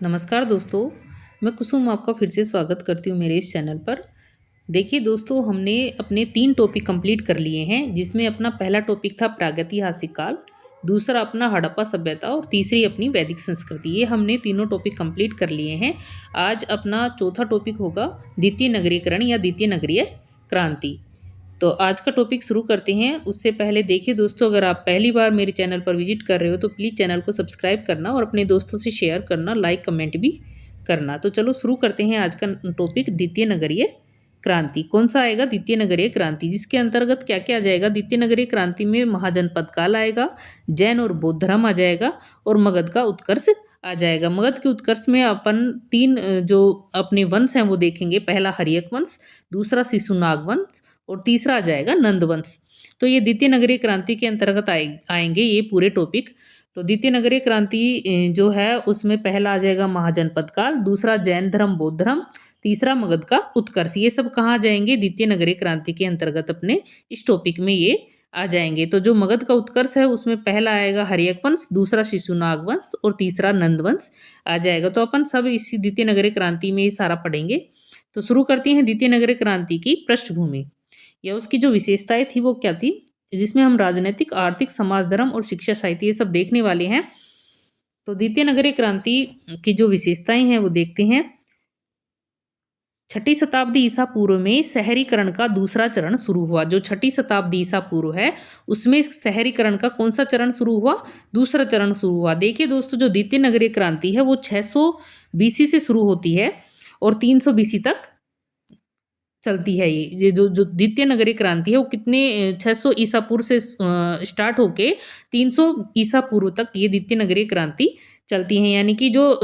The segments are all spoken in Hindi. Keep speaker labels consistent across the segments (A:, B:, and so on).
A: नमस्कार दोस्तों, मैं कुसुम आपका फिर से स्वागत करती हूँ मेरे इस चैनल पर। देखिए दोस्तों, हमने अपने 3 टॉपिक कंप्लीट कर लिए हैं, जिसमें अपना पहला टॉपिक था प्रागैतिहासिक काल, दूसरा अपना हड़प्पा सभ्यता और तीसरी अपनी वैदिक संस्कृति। ये हमने तीनों टॉपिक कंप्लीट कर लिए हैं। आज अपना चौथा टॉपिक होगा द्वितीय नगरीकरण या द्वितीय नगरीय क्रांति। तो आज का टॉपिक शुरू करते हैं। उससे पहले देखिए दोस्तों, अगर आप पहली बार मेरे चैनल पर विजिट कर रहे हो तो प्लीज़ चैनल को सब्सक्राइब करना और अपने दोस्तों से शेयर करना, लाइक कमेंट भी करना। तो चलो शुरू करते हैं आज का टॉपिक, द्वितीय नगरीय क्रांति। कौन सा आएगा? द्वितीय नगरीय क्रांति, जिसके अंतर्गत क्या क्या आ जाएगा? द्वितीय नगरीय क्रांति में महाजनपद काल आएगा, जैन और बौद्ध धर्म आ जाएगा और मगध का उत्कर्ष आ जाएगा। मगध के उत्कर्ष में अपन तीन जो अपने वंश हैं वो देखेंगे। पहला हर्यक वंश, दूसरा शिशुनाग वंश और तीसरा आ जाएगा नंद वंश। तो ये द्वितीय नगरीय क्रांति के अंतर्गत आएंगे ये पूरे टॉपिक। तो द्वितीय नगरीय क्रांति जो है उसमें पहला आ जाएगा महाजनपद काल, दूसरा जैन धर्म बौद्ध धर्म, तीसरा मगध का उत्कर्ष। ये सब कहाँ जाएंगे? द्वितीय नगरीय क्रांति के अंतर्गत अपने इस टॉपिक में ये आ जाएंगे। तो जो मगध का उत्कर्ष है उसमें पहला आएगा हर्यक वंश, दूसरा शिशुनाग वंश और तीसरा नंद वंश आ जाएगा। तो अपन सब इसी द्वितीय नगरीय क्रांति में ये सारा पढ़ेंगे। तो शुरू करते हैं द्वितीय नगरीय क्रांति की पृष्ठभूमि या उसकी जो विशेषताएं थी वो क्या थी, जिसमें हम राजनीतिक, आर्थिक, समाज, धर्म और शिक्षा, साहित्य ये सब देखने वाले हैं। तो द्वितीय नगरीय क्रांति की जो विशेषताएं हैं वो देखते हैं। 6ठी शताब्दी ईसा पूर्व में शहरीकरण का दूसरा चरण शुरू हुआ। जो 6ठी शताब्दी ईसा पूर्व है उसमें शहरीकरण का कौन सा चरण शुरू हुआ? दूसरा चरण शुरू हुआ। देखिए दोस्तों, जो द्वितीय नगरीय क्रांति है वो 600 बीसी से शुरू होती है और 300 बीसी तक चलती है। ये जो जो द्वितीय नगरीय क्रांति है वो कितने 600 ईसा पूर्व से स्टार्ट होके 300 ईसा पूर्व तक ये द्वितीय नगरीय क्रांति चलती है। यानी कि जो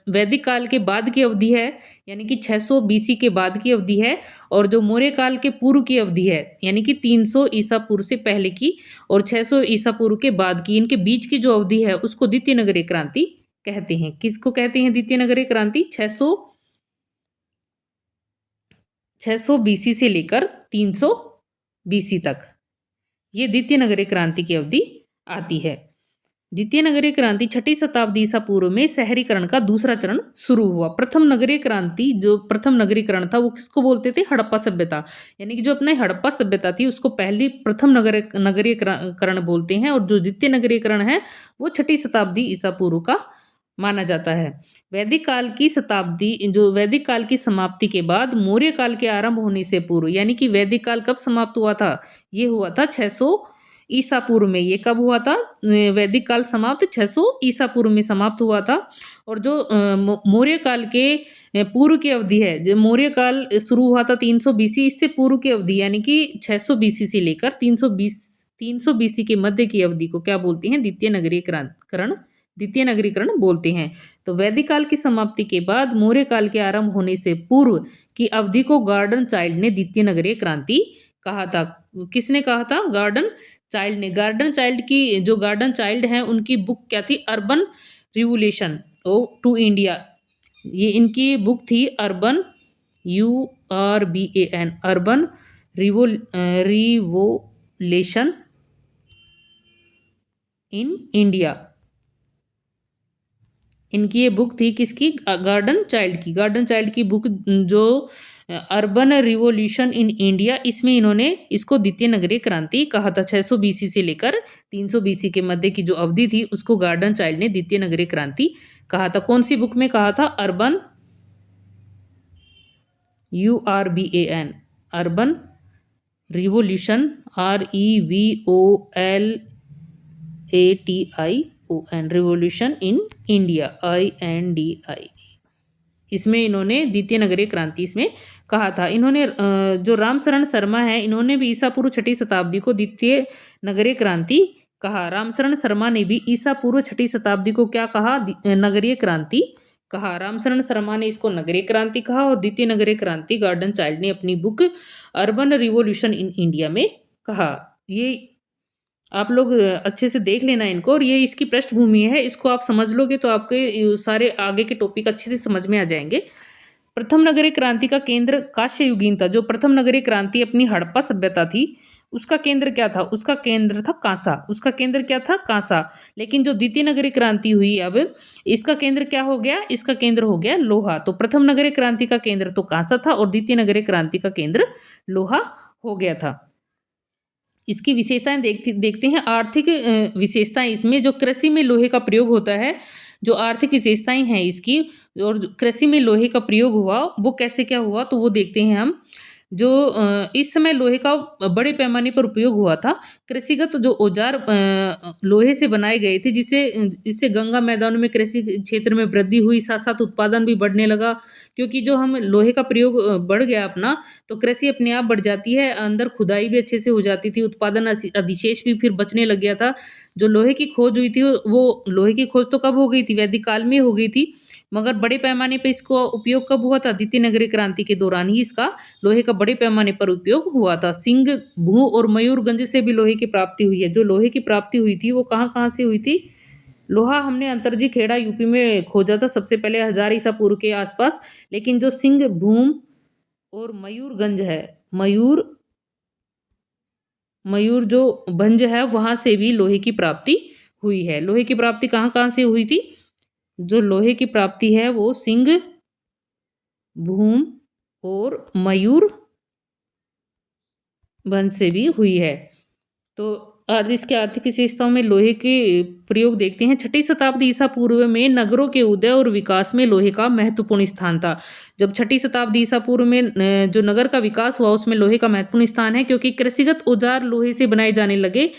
A: वैदिक काल के बाद की अवधि है, यानी कि 600 बीसी के बाद की अवधि है, और जो मौर्य काल के पूर्व की अवधि है यानी कि 300 ईसा पूर्व से पहले की और 600 ईसा पूर्व के बाद की, इनके बीच की जो अवधि है उसको द्वितीय नगरीय क्रांति कहते हैं। किसको कहते हैं द्वितीय नगरीय क्रांति? 600 बीसी से लेकर 300 बीसी तक ये द्वितीय नगरीय क्रांति की अवधि आती है। द्वितीय नगरीय क्रांति 6ठी शताब्दी ईसा पूर्व में शहरीकरण का दूसरा चरण शुरू हुआ। प्रथम नगरीय क्रांति, जो प्रथम नगरीकरण था वो किसको बोलते थे? हड़प्पा सभ्यता। यानी कि जो अपने हड़प्पा सभ्यता थी उसको पहली प्रथम नगरीकरण बोलते हैं, और जो द्वितीय नगरीकरण है वो 6ठी शताब्दी ईसा पूर्व का माना जाता है। वैदिक काल की समाप्ति के बाद मौर्य काल के आरंभ होने से पूर्व, यानी कि वैदिक काल कब समाप्त हुआ था? ये हुआ था 600 ईसा पूर्व में। ये कब हुआ था? वैदिक काल समाप्त 600 ईसा पूर्व में समाप्त हुआ था। और जो मौर्य काल के पूर्व की अवधि है, जो मौर्य काल शुरू हुआ था 300 बीसी, इससे पूर्व की अवधि यानी कि 600 बीसी से लेकर 300 बीसी के मध्य की अवधि को क्या बोलते हैं? द्वितीय नगरीकरण बोलते हैं। तो वैदिक काल की समाप्ति के बाद मौर्य काल के आरंभ होने से पूर्व की अवधि को गॉर्डन चाइल्ड ने द्वितीय नगरीय क्रांति कहा था। किसने कहा था? गॉर्डन चाइल्ड ने। गॉर्डन चाइल्ड हैं उनकी बुक क्या थी? Urban revolution to India. ये इनकी बुक थी urban, URBAN, urban revolution in India. इनकी ये बुक थी किसकी? गार्डन चाइल्ड की बुक जो अर्बन रिवोल्यूशन इन इंडिया, इसमें इन्होंने इसको द्वितीय नगरीय क्रांति कहा था। 600 बीसी से लेकर 300 बीसी के मध्य की जो अवधि थी उसको गार्डन चाइल्ड ने द्वितीय नगरीय क्रांति कहा था। कौन सी बुक में कहा था? Urban, URBAN, urban revolution, REVOLATION, revolution in India, INDI। इसमें इन्होंने द्वितीय नगरीय क्रांति इसमें कहा था। इन्होंने जो रामशरण शर्मा है, इन्होंने भी ईसा पूर्व 6ठी शताब्दी को द्वितीय नगरीय क्रांति कहा। रामशरण शर्मा ने भी ईसा पूर्व 6ठी शताब्दी को क्या कहा? नगरीय क्रांति कहा। रामशरण शर्मा ने इसको नगरीय क्रांति कहा और द्वितीय नगरीय क्रांति गार्डन चाइल्ड ने अपनी book urban revolution in India में कहा। ये आप लोग अच्छे से देख लेना इनको, और ये इसकी पृष्ठभूमि है। इसको आप समझ लोगे तो आपके सारे आगे के टॉपिक अच्छे से समझ में आ जाएंगे। प्रथम नगरीय क्रांति का केंद्र कांस्य युगीन था। जो प्रथम नगरीय क्रांति अपनी हड़प्पा सभ्यता थी उसका केंद्र क्या था? उसका केंद्र था कांसा। उसका केंद्र क्या था? कांसा। लेकिन जो द्वितीय नगरीय क्रांति हुई अब, इसका केंद्र क्या हो गया? इसका केंद्र हो गया लोहा। तो प्रथम नगरीय क्रांति का केंद्र तो कांसा था और द्वितीय नगरीय क्रांति का केंद्र लोहा हो गया था। इसकी विशेषताएँ देखते हैं। आर्थिक विशेषताएँ इसमें जो कृषि में लोहे का प्रयोग होता है, जो आर्थिक विशेषताएँ हैं इसकी और जो कृषि में लोहे का प्रयोग हुआ, वो कैसे क्या हुआ? तो वो देखते हैं हम। जो इस समय लोहे का बड़े पैमाने पर उपयोग हुआ था। कृषिगत जो औज़ार लोहे से बनाए गए थे, इससे गंगा मैदानों में कृषि क्षेत्र में वृद्धि हुई, साथ-साथ उत्पादन भी बढ़ने लगा। क्योंकि जो हम लोहे का प्रयोग बढ़ गया अपना, तो कृषि अपने आप बढ़ जाती है, अंदर खुदाई भी अच्छे से हो जाती थी, उत्पादन अधिशेष भी फिर बचने लग गया था। जो लोहे की खोज हुई थी, वो लोहे की खोज तो कब हो गई थी? वैदिक काल में हो गई थी, मगर बड़े पैमाने पे इसको उपयोग कब हुआ था? द्वितीय नगरीय क्रांति के दौरान ही इसका लोहे का बड़े पैमाने पर उपयोग हुआ था। सिंह, भू और मयूरगंज से भी लोहे की प्राप्ति हुई है। जो लोहे की प्राप्ति हुई थी, वो कहाँ-कहाँ से हुई थी? लोहा हमने अंतरजी खेड़ा यूपी में खोजा था सबसे पहले 1000 ईसा पूर्व के आसपास। लेकिन जो सिंह भूम और मयूरगंज है, मयूर जो भंज है, वहां से भी लोहे की प्राप्ति हुई है। लोहे की प्राप्ति कहाँ-कहाँ से हुई थी? जो लोहे की प्राप्ति है वो सिंह, भूम और मयूर भंज से भी हुई है। तो इसके आर्थिक विशेषताओं में लोहे के प्रयोग देखते हैं। छठी शताब्दी ईसा पूर्व में नगरों के उदय और विकास में लोहे का महत्वपूर्ण स्थान था। जब छठी शताब्दी ईसा पूर्व में जो नगर का विकास हुआ, उसमें लोहे का महत्वपूर्ण स्थान है, क्योंकि कृषिगत औजार लोहे से बनाए जाने लगे।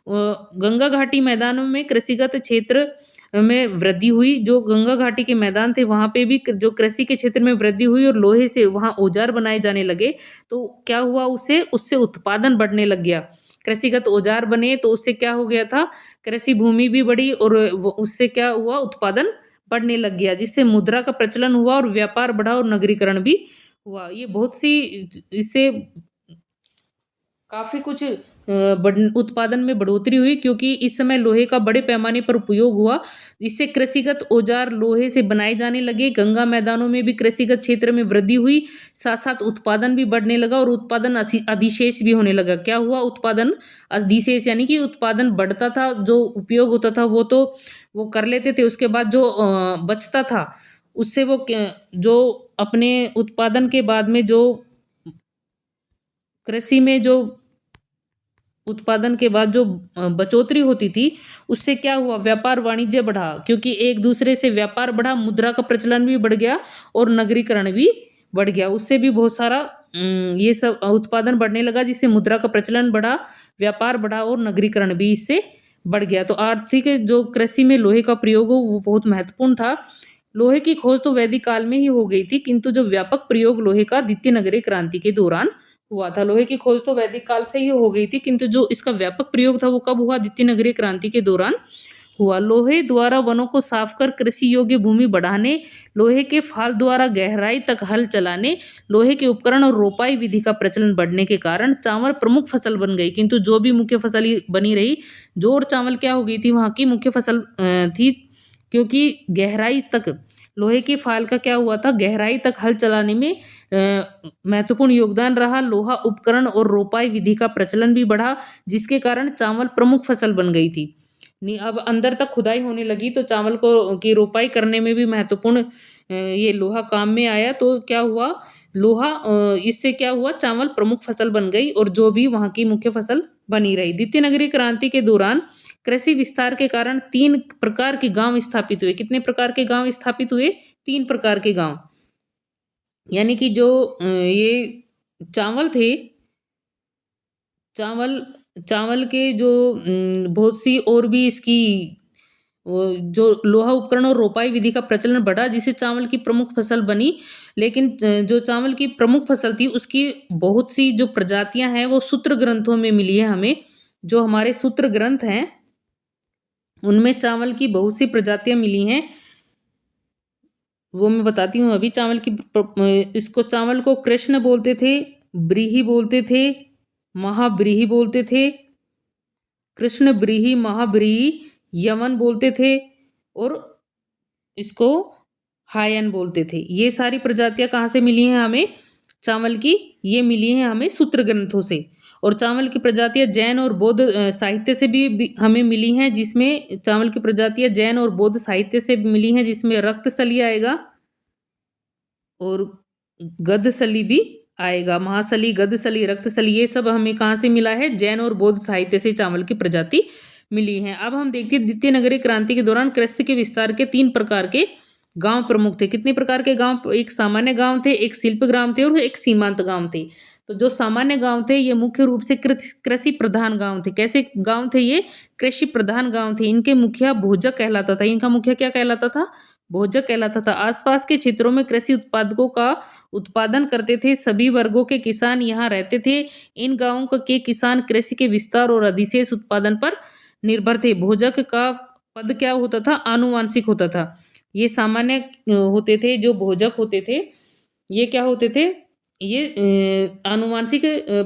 A: गंगा घाटी मैदानों में कृषिगत क्षेत्र में वृद्धि हुई। जो गंगा घाटी के मैदान थे, वहां पे भी जो कृषि के क्षेत्र में वृद्धि हुई और लोहे से वहां औजार बनाए जाने लगे। तो क्या हुआ? उससे उससे उत्पादन बढ़ने लग गया। कृषिगत औजार बने तो उससे क्या हो गया था? कृषि भूमि भी बढ़ी और उससे क्या हुआ? उत्पादन बढ़ने लग गया, जिससे मुद्रा का प्रचलन हुआ और व्यापार बढ़ा और नगरीकरण भी हुआ। ये बहुत सी इससे काफ़ी कुछ उत्पादन में बढ़ोतरी हुई, क्योंकि इस समय लोहे का बड़े पैमाने पर उपयोग हुआ, जिससे कृषिगत औजार लोहे से बनाए जाने लगे। गंगा मैदानों में भी कृषिगत क्षेत्र में वृद्धि हुई, साथ-साथ उत्पादन भी बढ़ने लगा और उत्पादन अधिशेष भी होने लगा। क्या हुआ? उत्पादन अधिशेष, यानी कि उत्पादन बढ़ता था, जो उपयोग होता था वो तो वो कर लेते थे, उसके बाद जो बचता था, उससे वो जो अपने उत्पादन के बाद में जो कृषि में जो उत्पादन के बाद जो बढ़ोतरी होती थी, उससे क्या हुआ? व्यापार वाणिज्य बढ़ा, क्योंकि एक दूसरे से व्यापार बढ़ा, मुद्रा का प्रचलन भी बढ़ गया और नगरीकरण भी बढ़ गया। उससे भी बहुत सारा ये सब उत्पादन बढ़ने लगा, जिससे मुद्रा का प्रचलन बढ़ा, व्यापार बढ़ा और नगरीकरण भी इससे बढ़ गया। तो आर्थिक जो कृषि में लोहे का प्रयोग हो, वो बहुत महत्वपूर्ण था। लोहे की खोज तो वैदिक काल में ही हो गई थी, किंतु जो व्यापक प्रयोग लोहे का द्वितीय नगरीय क्रांति के दौरान हुआ था। लोहे की खोज तो वैदिक काल से ही हो गई थी, किंतु जो इसका व्यापक प्रयोग था वो कब हुआ? द्वितीय नगरीय क्रांति के दौरान हुआ। लोहे द्वारा वनों को साफ कर कृषि योग्य भूमि बढ़ाने, लोहे के फाल द्वारा गहराई तक हल चलाने, लोहे के उपकरण और रोपाई विधि का प्रचलन बढ़ने के कारण चावल प्रमुख फसल बन गई। किंतु जो भी मुख्य फसल ही बनी रही, जौ और चावल क्या हो गई थी? वहाँ की मुख्य फसल थी, क्योंकि गहराई तक लोहे के फाल का क्या हुआ था? गहराई तक हल चलाने में महत्वपूर्ण योगदान रहा। लोहा उपकरण और रोपाई विधि का प्रचलन भी बढ़ा, जिसके कारण चावल प्रमुख फसल बन गई थी। अब अंदर तक खुदाई होने लगी, तो चावल को की रोपाई करने में भी महत्वपूर्ण ये लोहा काम में आया। तो क्या हुआ? लोहा इससे क्या हुआ? चावल प्रमुख फसल बन गई और जो भी वहाँ की मुख्य फसल बनी रही। द्वितीय नगरीय क्रांति के दौरान कृषि विस्तार के कारण 3 प्रकार के गांव स्थापित हुए। कितने प्रकार के गांव स्थापित हुए? 3 प्रकार के गांव। यानी कि जो ये चावल थे, चावल चावल के जो बहुत सी और भी इसकी वो जो लोहा उपकरण और रोपाई विधि का प्रचलन बढ़ा, जिससे चावल की प्रमुख फसल बनी। लेकिन जो चावल की प्रमुख फसल थी, उसकी बहुत सी जो प्रजातियां हैं वो सूत्र ग्रंथों में मिली है हमें। जो हमारे सूत्र ग्रंथ हैं, उनमें चावल की बहुत सी प्रजातियां मिली हैं, वो मैं बताती हूँ अभी। चावल की इसको चावल को कृष्ण बोलते थे, ब्रीही बोलते थे, महाब्रीही बोलते थे, कृष्ण ब्रीही, महाब्रीही, यमन बोलते थे और इसको हायन बोलते थे। ये सारी प्रजातियां कहाँ से मिली हैं हमें? चावल की ये मिली हैं हमें सूत्र ग्रंथों से। और चावल की प्रजातियाँ जैन और बौद्ध साहित्य से भी हमें मिली हैं, जिसमें चावल की प्रजातियाँ जैन और बौद्ध साहित्य से मिली हैं, जिसमें रक्तसली आएगा और गदसली भी आएगा। महासली, गदसली, रक्तसली ये सब हमें कहाँ से मिला है? जैन और बौद्ध साहित्य से चावल की प्रजाति मिली है। अब हम देखते हैं द्वितीय नगरीय क्रांति के दौरान कृषि के विस्तार के 3 प्रकार के गांव प्रमुख थे। कितने प्रकार के गांव? एक सामान्य गांव थे, एक शिल्प ग्राम थे और एक सीमांत गांव थे। तो जो सामान्य गांव थे ये मुख्य रूप से कृषि प्रधान गांव थे। कैसे गांव थे ये? कृषि प्रधान गांव थे। इनके मुखिया भोजक कहलाता था। इनका मुखिया क्या कहलाता था? भोजक कहलाता था। आसपास के क्षेत्रों में कृषि उत्पादकों का उत्पादन करते थे। सभी वर्गों के किसान यहाँ रहते थे। इन गांवों के किसान कृषि के विस्तार और अधिशेष उत्पादन पर निर्भर थे। भोजक का पद क्या होता था? आनुवांशिक होता था। ये सामान्य होते थे। जो भोजक होते थे ये क्या होते थे? ये आनुवांशिक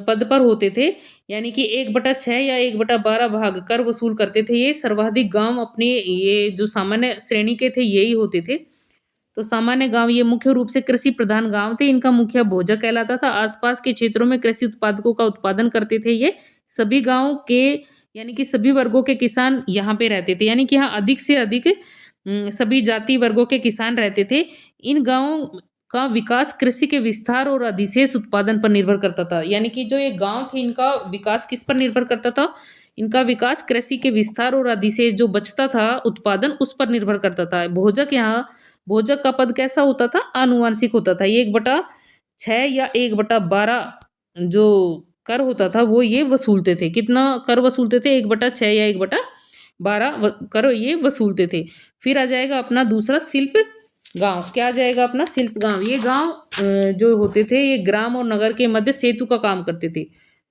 A: पद पर होते थे, यानी कि 1/6 या 1/12 भाग कर वसूल करते थे। ये सर्वाधिक गांव अपने ये जो सामान्य श्रेणी के थे यही होते थे। तो सामान्य गांव ये मुख्य रूप से कृषि प्रधान गांव थे। इनका मुखिया भोजक कहलाता था। आसपास के क्षेत्रों में कृषि उत्पादकों का उत्पादन करते थे। ये सभी गांव के यानी कि सभी वर्गों के किसान यहाँ पे रहते थे, यानी कि यहाँ अधिक से अधिक सभी जाति वर्गों के किसान रहते थे। इन गांवों का विकास कृषि के विस्तार और अधिशेष उत्पादन पर निर्भर करता था। यानी कि जो ये गांव थे इनका विकास किस पर निर्भर करता था? इनका विकास कृषि के विस्तार और अधिशेष जो बचता था उत्पादन उस पर निर्भर करता था। भोजक का पद कैसा होता था? आनुवांशिक होता था। ये 1/6 या 1/12 जो कर होता था वो ये वसूलते थे। कितना कर वसूलते थे? 1/6 या 1/12 कर ये वसूलते थे। फिर आ जाएगा अपना दूसरा शिल्प गांव। क्या आ जाएगा अपना? शिल्प गांव। ये गांव जो होते थे ये ग्राम और नगर के मध्य सेतु का काम करते थे।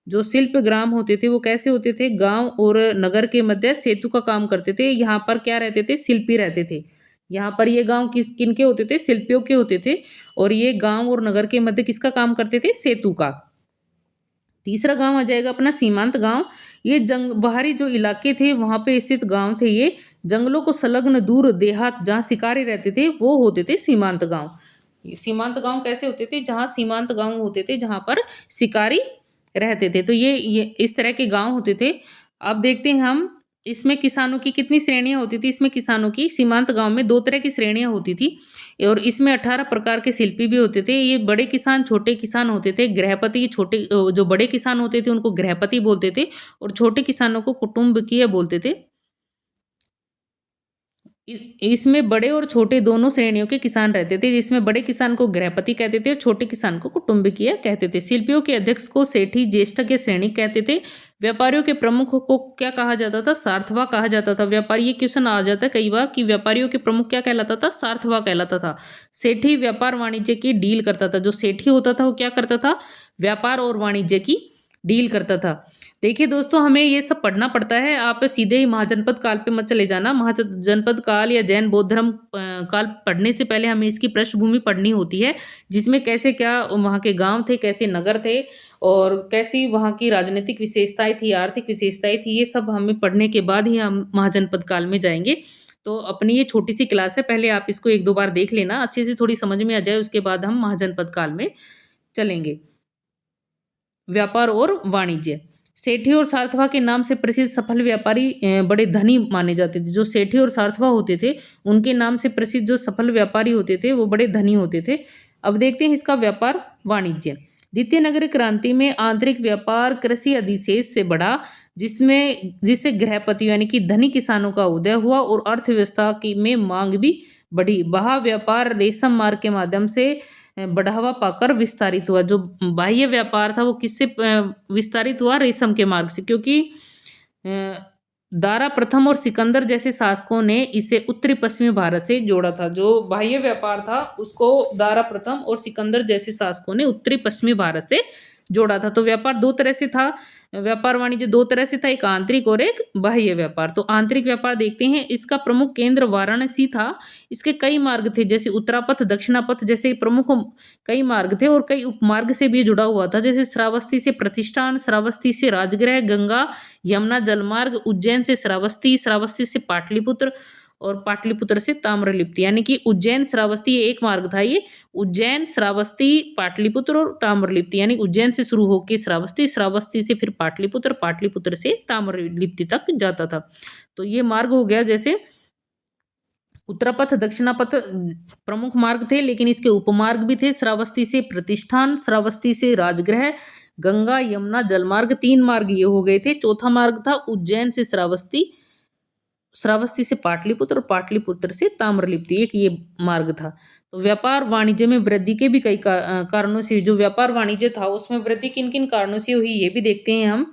A: जो शिल्प ग्राम होते थे वो कैसे होते थे? गांव और नगर के मध्य सेतु का काम करते थे। यहाँ पर क्या रहते थे? शिल्पी रहते थे। यहाँ पर ये गांव किनके होते थे? शिल्पियों के होते थे। और ये गांव और नगर के मध्य किसका काम करते थे? सेतु का। तीसरा गांव आ जाएगा अपना सीमांत गांव। ये बाहरी जो इलाके थे वहां पे स्थित गांव थे। ये जंगलों को संलग्न दूर देहात जहाँ शिकारी रहते थे वो होते थे सीमांत गांव। सीमांत गांव कैसे होते थे? जहाँ सीमांत गांव होते थे जहाँ पर शिकारी रहते थे। तो ये इस तरह के गांव होते थे। अब देखते हैं हम इसमें किसानों की कितनी श्रेणियां होती थी। इसमें किसानों की सीमांत गांव में 2 तरह की श्रेणियां होती थी और इसमें 18 प्रकार के शिल्पी भी होते थे। ये बड़े किसान, छोटे किसान होते थे। गृहपति छोटे जो बड़े किसान होते थे उनको गृहपति बोलते थे और छोटे किसानों को कुटुंबकीय बोलते थे। इसमें बड़े और छोटे दोनों श्रेणियों के किसान रहते थे, जिसमें बड़े किसान को गृहपति कहते थे और छोटे किसान को कुटुंबकीय कहते थे। शिल्पियों के अध्यक्ष को सेठी, ज्येष्ठ के सैनिक कहते थे। व्यापारियों के प्रमुख को क्या कहा जाता था? सार्थवा कहा जाता था। व्यापारी, ये क्वेश्चन आ जाता है कई बार कि व्यापारियों के प्रमुख क्या कहलाता था? सार्थवा कहलाता था। सेठी व्यापार वाणिज्य की डील करता था। जो सेठी होता था वो क्या करता था? व्यापार और वाणिज्य की डील करता था। देखिए दोस्तों, हमें ये सब पढ़ना पड़ता है। आप सीधे ही महाजनपद काल पे मत चले जाना। महाजनपद काल या जैन बौद्ध धर्म काल पढ़ने से पहले हमें इसकी पृष्ठभूमि पढ़नी होती है, जिसमें कैसे क्या वहाँ के गांव थे, कैसे नगर थे और कैसी वहाँ की राजनीतिक विशेषताएं थी, आर्थिक विशेषताएं थी। ये सब हमें पढ़ने के बाद ही हम महाजनपद काल में जाएंगे। तो अपनी ये छोटी सी क्लास है, पहले आप इसको 1-2 बार देख लेना, अच्छे से थोड़ी समझ में आ जाए, उसके बाद हम महाजनपद काल में चलेंगे। व्यापार और वाणिज्य। सेठी और सार्थवा के नाम से प्रसिद्ध सफल व्यापारी बड़े धनी माने जाते थे। जो सेठी और सार्थवा होते थे उनके नाम से प्रसिद्ध जो सफल व्यापारी होते थे वो बड़े धनी होते थे। अब देखते हैं इसका व्यापार वाणिज्य। द्वितीय नगरीय क्रांति में आंतरिक व्यापार कृषि अधिशेष से बढ़ा, जिससे गृहपति यानी कि धनी किसानों का उदय हुआ और अर्थव्यवस्था की में मांग भी बढ़ी। बाह्य व्यापार रेशम मार्ग के माध्यम से बढ़ावा पाकर विस्तारित हुआ। जो बाह्य व्यापार था वो किससे विस्तारित हुआ? रेशम के मार्ग से, क्योंकि दारा प्रथम और सिकंदर जैसे शासकों ने इसे उत्तरी पश्चिमी भारत से जोड़ा था। जो बाह्य व्यापार था उसको दारा प्रथम और सिकंदर जैसे शासकों ने उत्तरी पश्चिमी भारत से जोड़ा था। तो व्यापार 2 तरह से था, व्यापार वाणिज्य 2 तरह से था, एक आंतरिक और एक बाह्य व्यापार। तो आंतरिक व्यापार देखते हैं, इसका प्रमुख केंद्र वाराणसी था। इसके कई मार्ग थे, जैसे उत्तरापथ, दक्षिणापथ जैसे प्रमुख कई मार्ग थे और कई उपमार्ग से भी जुड़ा हुआ था, जैसे श्रावस्ती से प्रतिष्ठान, श्रावस्ती से राजगृह, गंगा यमुना जलमार्ग, उज्जैन से श्रावस्ती, श्रावस्ती से पाटलिपुत्र और पाटलिपुत्र से ताम्रलिप्ति, यानी कि उज्जैन श्रावस्ती ये एक मार्ग था। ये उज्जैन श्रावस्ती पाटलिपुत्र और ताम्रलिप्ति, यानी उज्जैन से शुरू होकर श्रावस्ती, श्रावस्ती से फिर पाटलिपुत्र, पाटलिपुत्र से ताम्रलिप्ति तक जाता था। तो ये मार्ग हो गया। जैसे उत्तरापथ दक्षिणापथ प्रमुख मार्ग थे, लेकिन इसके उपमार्ग भी थे। श्रावस्ती से प्रतिष्ठान, श्रावस्ती से राजगृह, गंगा यमुना जलमार्ग, 3 मार्ग ये हो गए थे। चौथा मार्ग था उज्जैन से श्रावस्ती, श्रावस्ती से पाटलिपुत्र और पाटलिपुत्र से ताम्रलिप्ति, एक ये मार्ग था। तो व्यापार वाणिज्य में वृद्धि के भी कई कारणों से, जो व्यापार वाणिज्य था उसमें वृद्धि किन किन कारणों से हुई ये भी देखते हैं हम।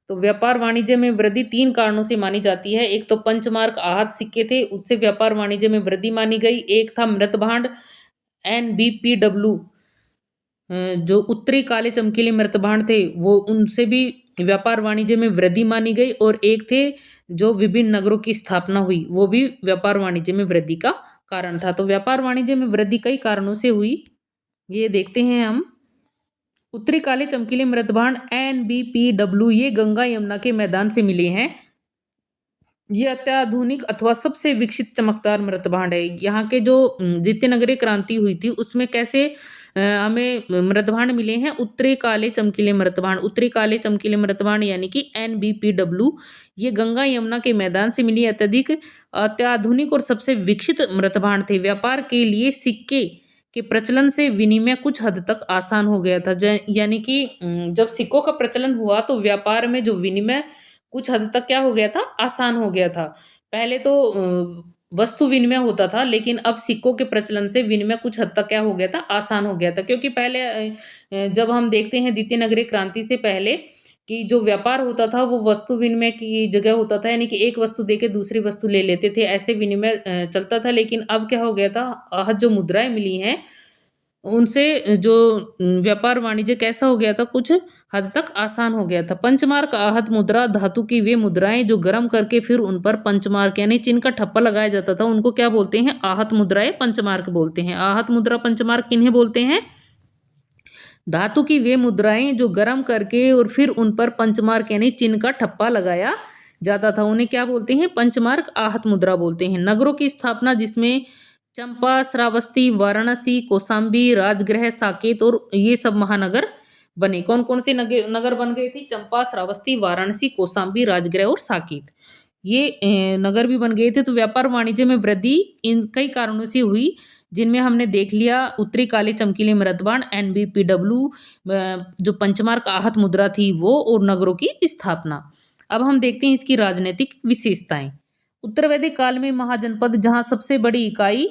A: तो व्यापार वाणिज्य में वृद्धि 3 कारणों से मानी जाती है। एक तो पंचमार्क आहत सिक्के थे, उससे व्यापार वाणिज्य में वृद्धि मानी गई। एक था मृत भांड NBPW, जो उत्तरी काले चमकीले मृत भांड थे, वो उनसे भी व्यापार वाणिज्य में वृद्धि मानी गई। और एक थे जो विभिन्न नगरों की स्थापना हुई, वो भी व्यापार वाणिज्य में वृद्धि का कारण था। तो व्यापार वाणिज्य में वृद्धि कई कारणों से हुई, ये देखते हैं हम। उत्तरी काले चमकीले मृतभांड NBPW ये गंगा यमुना के मैदान से मिले हैं। ये अत्याधुनिक अथवा सबसे विकसित चमकदार मृतभांड है। यहाँ के जो द्वितीय नगरीय क्रांति हुई थी उसमें कैसे हमें मृतभांड मिले हैं, उत्तरी काले चमकीले मृतभांड। उत्तरी काले चमकीले मृतभांड यानी कि NBPW ये गंगा यमुना के मैदान से मिली अत्यधिक अत्याधुनिक और सबसे विकसित मृतभांड थे। व्यापार के लिए सिक्के के प्रचलन से विनिमय कुछ हद तक आसान हो गया था। यानी कि जब सिक्कों का प्रचलन हुआ तो व्यापार में जो विनिमय कुछ हद तक क्या हो गया था, आसान हो गया था। पहले तो वस्तु विनिमय होता था, लेकिन अब सिक्कों के प्रचलन से विनिमय कुछ हद तक क्या हो गया था, आसान हो गया था। क्योंकि पहले जब हम देखते हैं द्वितीय नगरीय क्रांति से पहले कि जो व्यापार होता था वो वस्तु विनिमय की जगह होता था, यानी कि एक वस्तु देके दूसरी वस्तु ले लेते थे, ऐसे विनिमय चलता था। लेकिन अब क्या हो गया था, आज जो मुद्राएं मिली हैं उनसे जो व्यापार वाणिज्य कैसा हो गया था, कुछ हद तक आसान हो गया था। पंचमार्क आहत मुद्रा धातु की वे मुद्राएं जो गर्म करके फिर उन पर पंचमार्क यानी चिन्ह का ठप्पा लगाया जाता था, उनको क्या बोलते हैं, आहत मुद्राएं पंचमार्क बोलते हैं। आहत मुद्रा पंचमार्क किन्हें बोलते हैं, धातु की वे मुद्राएं जो गर्म करके और फिर उन पर पंचमार्क यानी चिन्ह का ठप्पा लगाया जाता था, उन्हें क्या बोलते हैं, पंचमार्क आहत मुद्रा बोलते हैं। नगरों की स्थापना जिसमें चंपा, श्रावस्ती, वाराणसी, कौशाम्बी, राजगृह, साकेत और ये सब महानगर बने। कौन कौन से नगर बन गए थे, चंपा, श्रावस्ती, वाराणसी, कौशाम्बी, राजगृह और साकेत, ये नगर भी बन गए थे। तो व्यापार वाणिज्य में वृद्धि इन कई कारणों से हुई, जिनमें हमने देख लिया उत्तरी काले चमकीले मृतबाण NBPW, जो पंचमार्क आहत मुद्रा थी वो, और नगरों की स्थापना। अब हम देखते हैं इसकी राजनीतिक विशेषताएं। उत्तर वैदिक काल में महाजनपद जहां सबसे बड़ी इकाई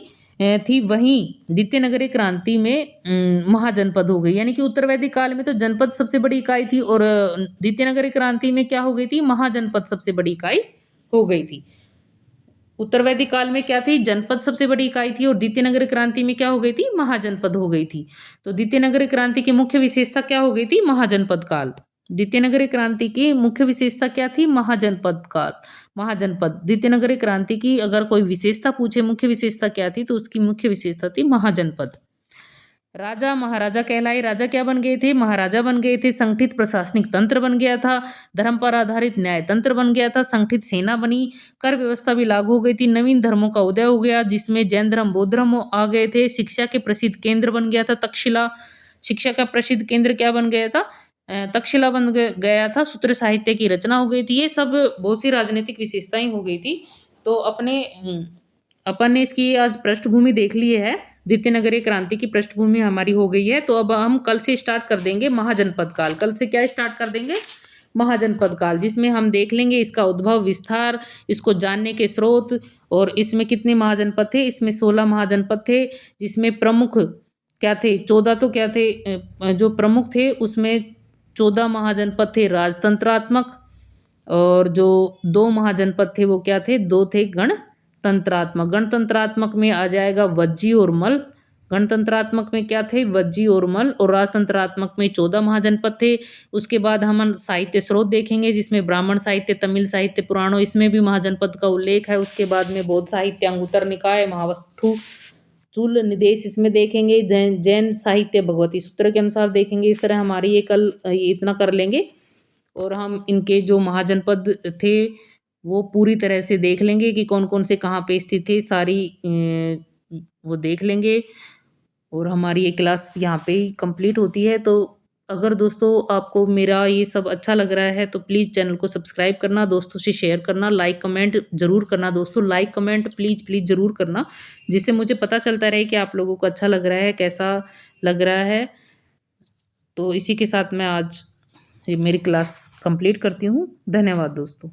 A: थी, वहीं द्वितीय नगरीय क्रांति में महाजनपद हो गई। यानी कि उत्तर वैदिक काल में तो जनपद सबसे बड़ी इकाई थी, और द्वितीय नगरीय क्रांति में क्या हो गई थी, महाजनपद सबसे बड़ी इकाई हो गई थी। उत्तर वैदिक काल में क्या थी, जनपद सबसे बड़ी इकाई थी, और द्वितीय नगरीय क्रांति में क्या हो गई थी, महाजनपद हो गई थी। तो द्वितीय नगरीय क्रांति की मुख्य विशेषता क्या हो गई थी, महाजनपद काल। द्वितीय नगरीय क्रांति की मुख्य विशेषता क्या थी, महाजनपद काल, महाजनपद। द्वितीय नगरीय क्रांति की अगर कोई विशेषता पूछे मुख्य विशेषता क्या थी, तो उसकी मुख्य विशेषता थी महाजनपद। राजा महाराजा कहलाए, राजा क्या बन गए थे, महाराजा बन गए थे। संगठित प्रशासनिक तंत्र बन गया था, धर्म पर आधारित न्याय तंत्र बन गया था, संगठित सेना बनी, कर व्यवस्था भी लागू हो गई थी, नवीन धर्मों का उदय हो गया जिसमें जैन धर्म, बौद्ध धर्म आ गए थे, शिक्षा के प्रसिद्ध केंद्र बन गया था तक्षशिला, शिक्षा का प्रसिद्ध केंद्र क्या बन गया था, तक्षशिला बन गया था, सूत्र साहित्य की रचना हो गई थी। ये सब बहुत सी राजनीतिक विशेषताएं हो गई थी। तो अपन ने इसकी आज पृष्ठभूमि देख ली है, द्वितीय नगरीय क्रांति की पृष्ठभूमि हमारी हो गई है। तो अब हम कल से स्टार्ट कर देंगे महाजनपद काल। कल से क्या स्टार्ट कर देंगे, महाजनपद काल, जिसमें हम देख लेंगे इसका उद्भव, विस्तार, इसको जानने के स्रोत, और इसमें कितने महाजनपद थे, इसमें 16 महाजनपद थे, जिसमें प्रमुख क्या थे, 14 तो क्या थे, जो प्रमुख थे उसमें 14 महाजनपद थे राजतंत्रात्मक, और जो 2 महाजनपद थे वो क्या थे, 2 थे गणतंत्रात्मक। गणतंत्रात्मक में आ जाएगा वज्जी और मल। गणतंत्रात्मक में क्या थे, वज्जी और मल, और राजतंत्रात्मक में 14 महाजनपद थे। उसके बाद हम साहित्य स्रोत देखेंगे, जिसमें ब्राह्मण साहित्य, तमिल साहित्य, पुराणों, इसमें भी महाजनपद का उल्लेख है। उसके बाद में बौद्ध साहित्य, अंगुत्तर निकाय, महावस्तु, चूल निदेश, इसमें देखेंगे। जैन साहित्य भगवती सूत्र के अनुसार देखेंगे। इस तरह हमारी ये कल इतना कर लेंगे, और हम इनके जो महाजनपद थे वो पूरी तरह से देख लेंगे कि कौन-कौन से कहाँ पे स्थित है, सारी वो देख लेंगे और हमारी ये क्लास यहाँ पे ही कंप्लीट होती है। तो अगर दोस्तों आपको मेरा ये सब अच्छा लग रहा है तो प्लीज़ चैनल को सब्सक्राइब करना, दोस्तों से शेयर करना, लाइक कमेंट ज़रूर करना दोस्तों। लाइक कमेंट प्लीज़ ज़रूर करना, जिससे मुझे पता चलता रहे कि आप लोगों को अच्छा लग रहा है, कैसा लग रहा है। तो इसी के साथ मैं आज ये मेरी क्लास कंप्लीट करती हूँ। धन्यवाद दोस्तों।